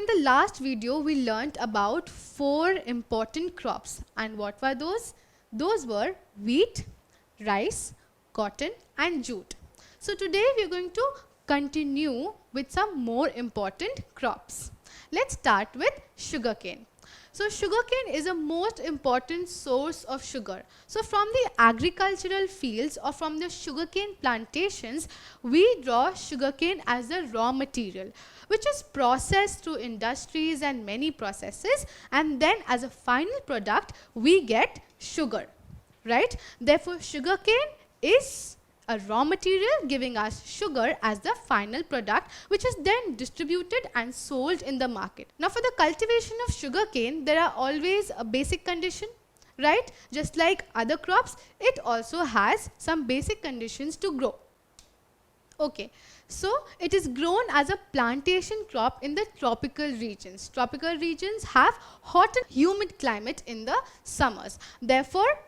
in the last video, we learnt about 4 important crops. And what were those? Those were wheat, rice, cotton and jute. So today we are going to continue with some more important crops. Let's start with sugarcane. So sugarcane is a most important source of sugar. So from the agricultural fields or from the sugarcane plantations, we draw sugarcane as a raw material, which is processed through industries and many processes, and then as a final product we get sugar, right? Therefore sugarcane is a raw material giving us sugar as the final product, which is then distributed and sold in the market. Now for the cultivation of sugarcane, there are always a basic condition, right? Just like other crops, it also has some basic conditions to grow. Okay, so it is grown as a plantation crop in the tropical regions. Tropical regions have hot and humid climate in the summers. Therefore,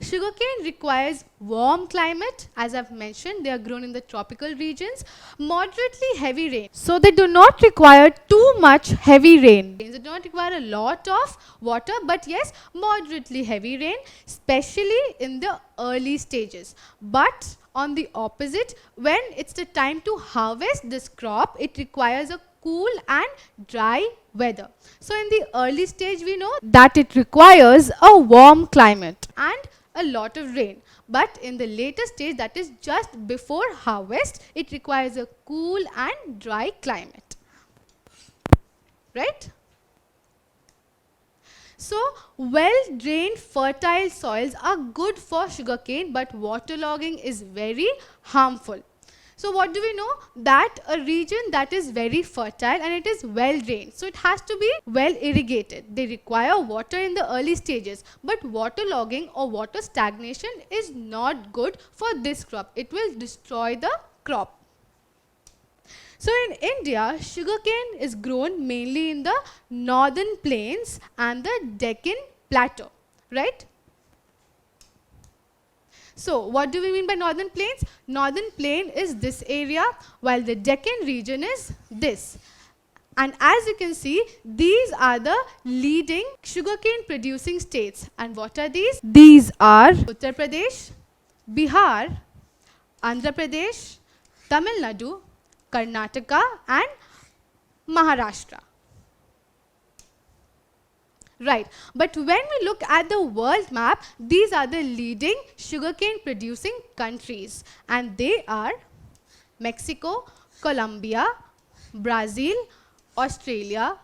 sugarcane requires warm climate. As I've mentioned, they are grown in the tropical regions. Moderately heavy rain. So they do not require too much heavy rain. They do not require a lot of water, but yes, moderately heavy rain, especially in the early stages. But on the opposite, when it's the time to harvest this crop, it requires a cool and dry weather. So in the early stage, we know that it requires a warm climate and a lot of rain. But in the later stage, that is just before harvest, it requires a cool and dry climate, right? So well-drained fertile soils are good for sugarcane, but waterlogging is very harmful. So what do we know? That a region that is very fertile and it is well drained. So it has to be well irrigated. They require water in the early stages, but waterlogging or water stagnation is not good for this crop. It will destroy the crop. So in India, sugarcane is grown mainly in the northern plains and the Deccan plateau, right? So what do we mean by northern plains? Northern plain is this area, while the Deccan region is this. And as you can see, these are the leading sugarcane producing states. And what are these? These are Uttar Pradesh, Bihar, Andhra Pradesh, Tamil Nadu, Karnataka and Maharashtra. Right, but when we look at the world map, these are the leading sugarcane producing countries, and they are Mexico, Colombia, Brazil, Australia,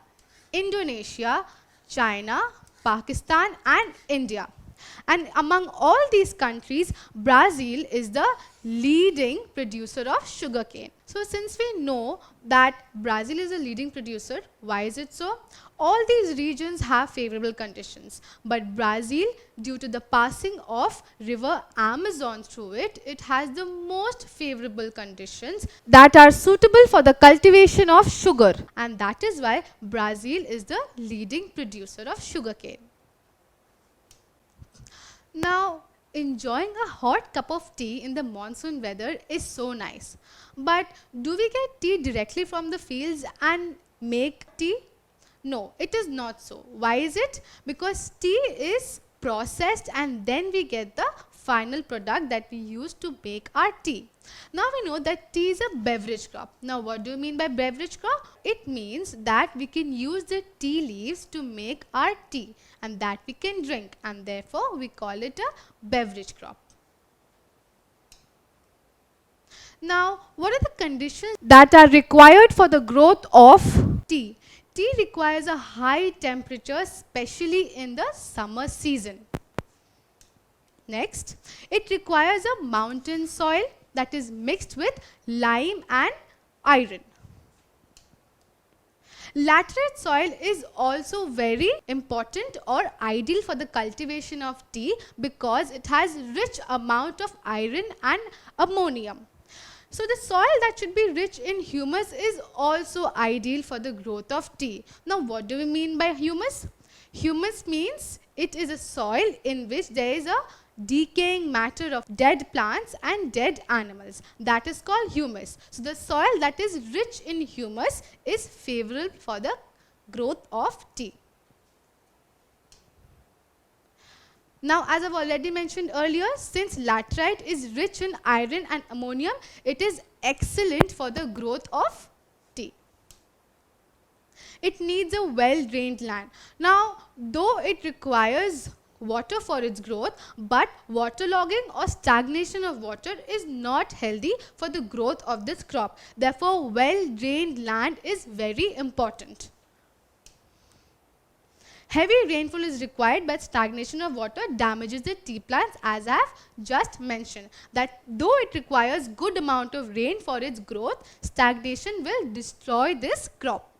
Indonesia, China, Pakistan and India. And among all these countries, Brazil is the leading producer of sugarcane. So since we know that Brazil is a leading producer, why is it so? All these regions have favorable conditions, but Brazil, due to the passing of river Amazon through it, it has the most favorable conditions that are suitable for the cultivation of sugar, and that is why Brazil is the leading producer of sugarcane. Now, enjoying a hot cup of tea in the monsoon weather is so nice. But do we get tea directly from the fields and make tea? No, it is not so. Why is it? Because tea is processed and then we get the final product that we use to make our tea. Now we know that tea is a beverage crop. Now what do you mean by beverage crop? It means that we can use the tea leaves to make our tea and that we can drink, and therefore we call it a beverage crop. Now what are the conditions that are required for the growth of tea? Tea requires a high temperature, especially in the summer season. Next, it requires a mountain soil that is mixed with lime and iron. Laterite soil is also very important or ideal for the cultivation of tea because it has rich amount of iron and ammonium. So the soil that should be rich in humus is also ideal for the growth of tea. Now what do we mean by humus? Humus means it is a soil in which there is a decaying matter of dead plants and dead animals. That is called humus. So the soil that is rich in humus is favorable for the growth of tea. Now, as I've already mentioned earlier, since laterite is rich in iron and ammonium, it is excellent for the growth of tea. It needs a well-drained land. Now, though it requires water for its growth, but waterlogging or stagnation of water is not healthy for the growth of this crop. Therefore, well-drained land is very important. Heavy rainfall is required, but stagnation of water damages the tea plants, as I have just mentioned. That though it requires good amount of rain for its growth, stagnation will destroy this crop.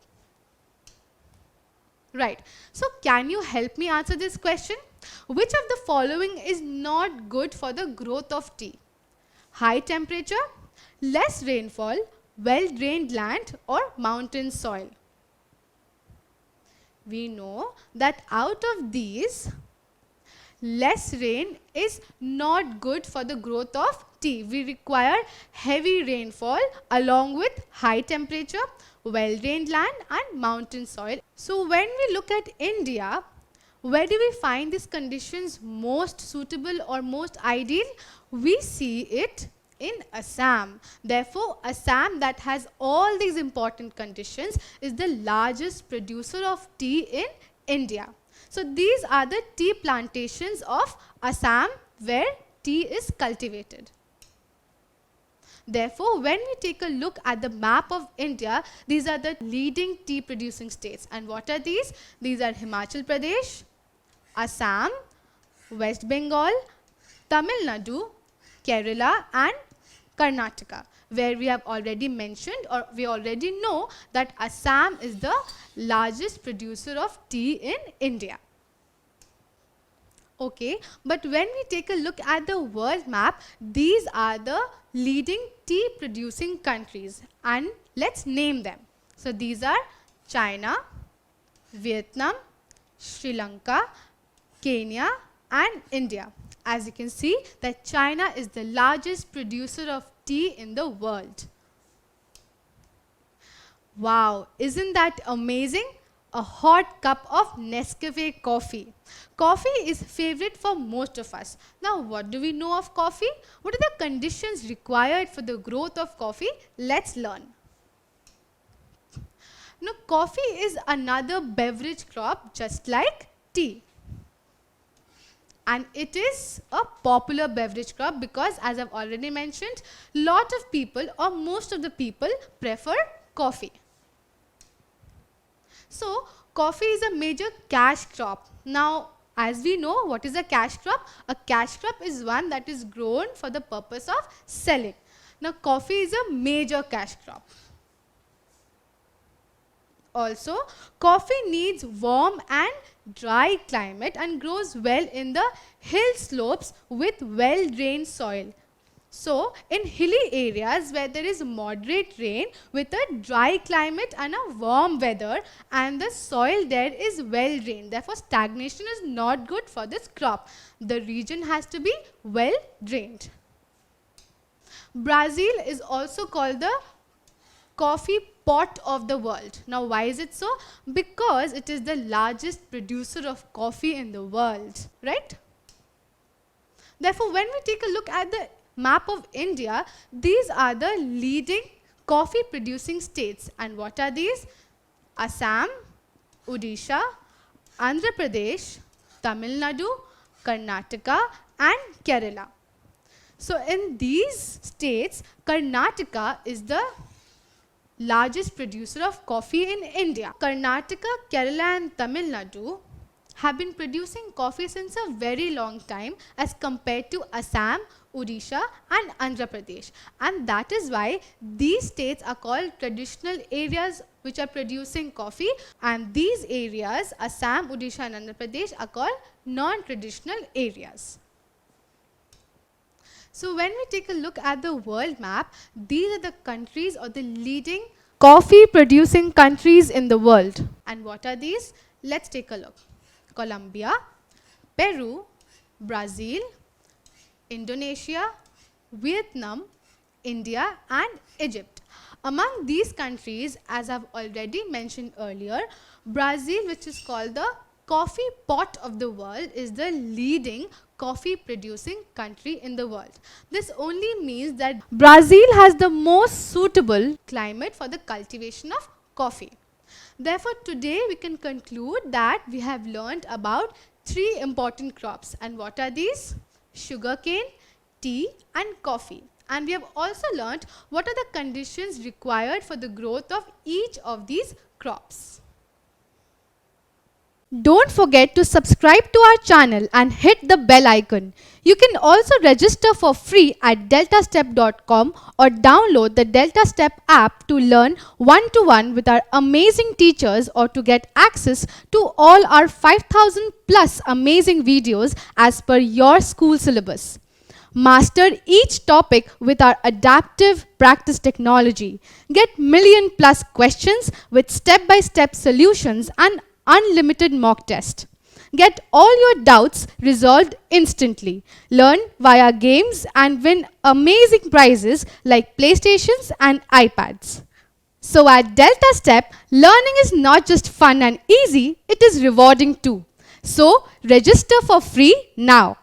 Right. So can you help me answer this question? Which of the following is not good for the growth of tea? High temperature, less rainfall, well-drained land, or mountain soil? We know that out of these, less rain is not good for the growth of tea. We require heavy rainfall along with high temperature, well-drained land and mountain soil. So when we look at India, where do we find these conditions most suitable or most ideal? We see it in Assam. Therefore, Assam, that has all these important conditions, is the largest producer of tea in India. So these are the tea plantations of Assam where tea is cultivated. Therefore, when we take a look at the map of India, these are the leading tea producing states. And what are these? These are Himachal Pradesh, Assam, West Bengal, Tamil Nadu, Kerala and Karnataka, where we have already mentioned or we already know that Assam is the largest producer of tea in India. Okay, but when we take a look at the world map, these are the leading tea producing countries and let's name them. So these are China, Vietnam, Sri Lanka, Kenya and India. As you can see that China is the largest producer of tea in the world. Wow, isn't that amazing? A hot cup of Nescafe coffee. Coffee is favorite for most of us. Now, what do we know of coffee? What are the conditions required for the growth of coffee? Let's learn. Now, coffee is another beverage crop just like tea. And it is a popular beverage crop because, as I've already mentioned, lot of people or most of the people prefer coffee. So, coffee is a major cash crop. Now, as we know, what is a cash crop? A cash crop is one that is grown for the purpose of selling. Now, coffee is a major cash crop. Also, coffee needs warm and dry climate and grows well in the hill slopes with well-drained soil. So, in hilly areas where there is moderate rain with a dry climate and a warm weather and the soil there is well-drained. Therefore, stagnation is not good for this crop. The region has to be well-drained. Brazil is also called the coffee pot of the world. Now, why is it so? Because it is the largest producer of coffee in the world, right? Therefore, when we take a look at the map of India, these are the leading coffee producing states. And what are these? Assam, Odisha, Andhra Pradesh, Tamil Nadu, Karnataka and Kerala. So, in these states, Karnataka is the largest producer of coffee in India. Karnataka, Kerala and Tamil Nadu have been producing coffee since a very long time as compared to Assam, Odisha and Andhra Pradesh. And that is why these states are called traditional areas which are producing coffee, and these areas, Assam, Odisha and Andhra Pradesh, are called non-traditional areas. So when we take a look at the world map, these are the countries or the leading coffee producing countries in the world. And what are these? Let's take a look. Colombia, Peru, Brazil, Indonesia, Vietnam, India and Egypt. Among these countries, as I've already mentioned earlier, Brazil, which is called the coffee pot of the world, is the leading coffee producing country in the world. This only means that Brazil has the most suitable climate for the cultivation of coffee. Therefore, today we can conclude that we have learned about three important crops. And what are these? Sugarcane, tea and coffee. And we have also learnt what are the conditions required for the growth of each of these crops. Don't forget to subscribe to our channel and hit the bell icon. You can also register for free at deltastep.com or download the DeltaStep app to learn one-to-one with our amazing teachers or to get access to all our 5,000 plus amazing videos as per your school syllabus. Master each topic with our adaptive practice technology. Get million plus questions with step-by-step solutions and unlimited mock test. Get all your doubts resolved instantly. Learn via games and win amazing prizes like PlayStations and iPads. So at DeltaStep, learning is not just fun and easy, it is rewarding too. So register for free now.